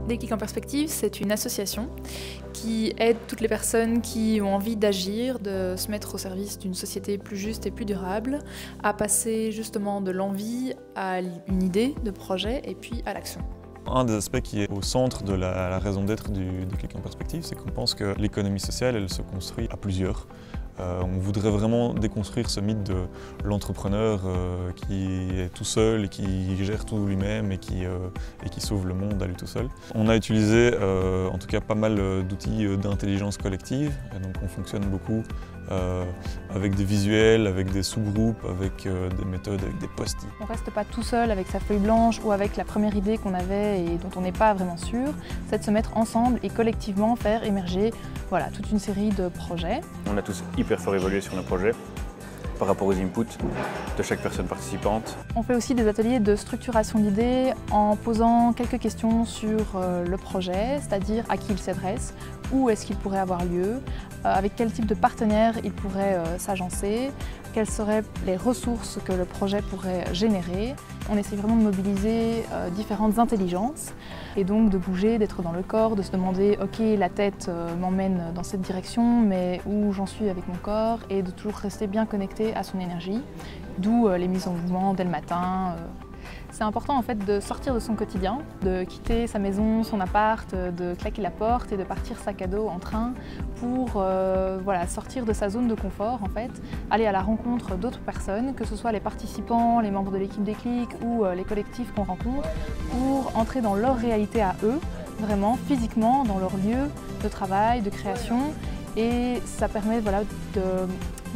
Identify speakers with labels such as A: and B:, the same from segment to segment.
A: Déclic en perspective, c'est une association qui aide toutes les personnes qui ont envie d'agir, de se mettre au service d'une société plus juste et plus durable, à passer justement de l'envie à une idée de projet et puis à l'action.
B: Un des aspects qui est au centre de la raison d'être du Déclic en perspective, c'est qu'on pense que l'économie sociale, elle se construit à plusieurs. On voudrait vraiment déconstruire ce mythe de l'entrepreneur qui est tout seul et qui gère tout lui-même et qui sauve le monde à lui tout seul. On a utilisé en tout cas pas mal d'outils d'intelligence collective, et donc on fonctionne beaucoup avec des visuels, avec des sous-groupes, avec des méthodes, avec des post-it.
A: On ne reste pas tout seul avec sa feuille blanche ou avec la première idée qu'on avait et dont on n'est pas vraiment sûr, c'est de se mettre ensemble et collectivement faire émerger toute une série de projets.
C: On a tous hyper fort évolué sur nos projets par rapport aux inputs de chaque personne participante.
A: On fait aussi des ateliers de structuration d'idées en posant quelques questions sur le projet, c'est-à-dire à qui il s'adresse, où est-ce qu'il pourrait avoir lieu, avec quel type de partenaire il pourrait s'agencer, quelles seraient les ressources que le projet pourrait générer. On essaie vraiment de mobiliser différentes intelligences et donc de bouger, d'être dans le corps, de se demander « ok, la tête m'emmène dans cette direction, mais où j'en suis avec mon corps ?» et de toujours rester bien connecté à son énergie, d'où les mises en mouvement dès le matin. C'est important en fait de sortir de son quotidien, de quitter sa maison, son appart, de claquer la porte et de partir sac à dos en train pour sortir de sa zone de confort en fait, aller à la rencontre d'autres personnes, que ce soit les participants, les membres de l'équipe Déclic ou les collectifs qu'on rencontre, pour entrer dans leur réalité à eux, vraiment physiquement dans leur lieu de travail, de création, et ça permet de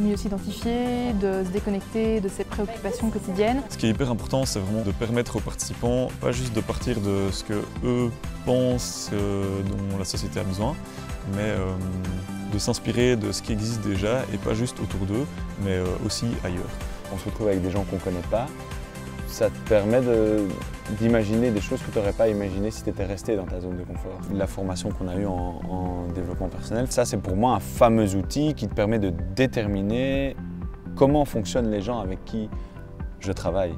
A: mieux s'identifier, de se déconnecter de ses préoccupations quotidiennes.
B: Ce qui est hyper important, c'est vraiment de permettre aux participants, pas juste de partir de ce qu'eux pensent dont la société a besoin, mais de s'inspirer de ce qui existe déjà, et pas juste autour d'eux, mais aussi ailleurs.
D: On se retrouve avec des gens qu'on ne connaît pas. Ça te permet d'imaginer des choses que tu n'aurais pas imaginées si tu étais resté dans ta zone de confort. La formation qu'on a eue en développement personnel, ça c'est pour moi un fameux outil qui te permet de déterminer comment fonctionnent les gens avec qui je travaille.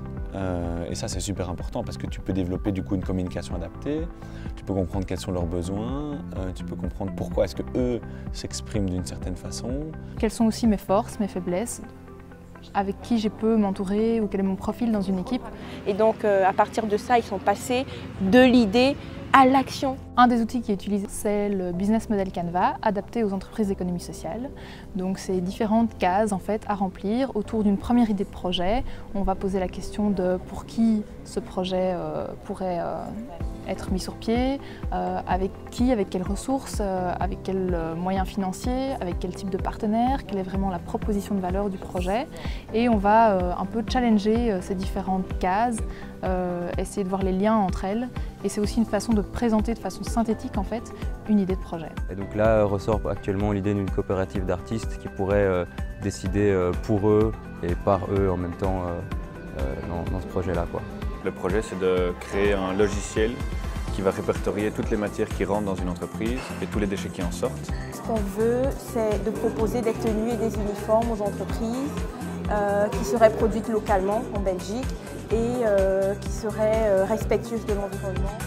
D: Et ça c'est super important parce que tu peux développer du coup une communication adaptée, tu peux comprendre quels sont leurs besoins, tu peux comprendre pourquoi est-ce qu'eux s'expriment d'une certaine façon.
A: Quelles sont aussi mes forces, mes faiblesses, avec qui je peux m'entourer ou quel est mon profil dans une équipe.
E: Et donc à partir de ça, ils sont passés de l'idée à l'action.
A: Un des outils qui est utilisé, c'est le Business Model Canva, adapté aux entreprises d'économie sociale. Donc c'est différentes cases en fait, à remplir autour d'une première idée de projet. On va poser la question de pour qui ce projet pourrait être mis sur pied, avec qui, avec quelles ressources, avec quels moyens financiers, avec quel type de partenaire, quelle est vraiment la proposition de valeur du projet. Et on va un peu challenger ces différentes cases, essayer de voir les liens entre elles. Et c'est aussi une façon de présenter de façon synthétique en fait une idée de projet.
F: Et donc là ressort actuellement l'idée d'une coopérative d'artistes qui pourrait décider pour eux et par eux en même temps dans ce projet-là, quoi.
C: Le projet, c'est de créer un logiciel qui va répertorier toutes les matières qui rentrent dans une entreprise et tous les déchets qui en sortent.
E: Ce qu'on veut, c'est de proposer des tenues et des uniformes aux entreprises qui seraient produites localement en Belgique et qui seraient respectueuses de l'environnement.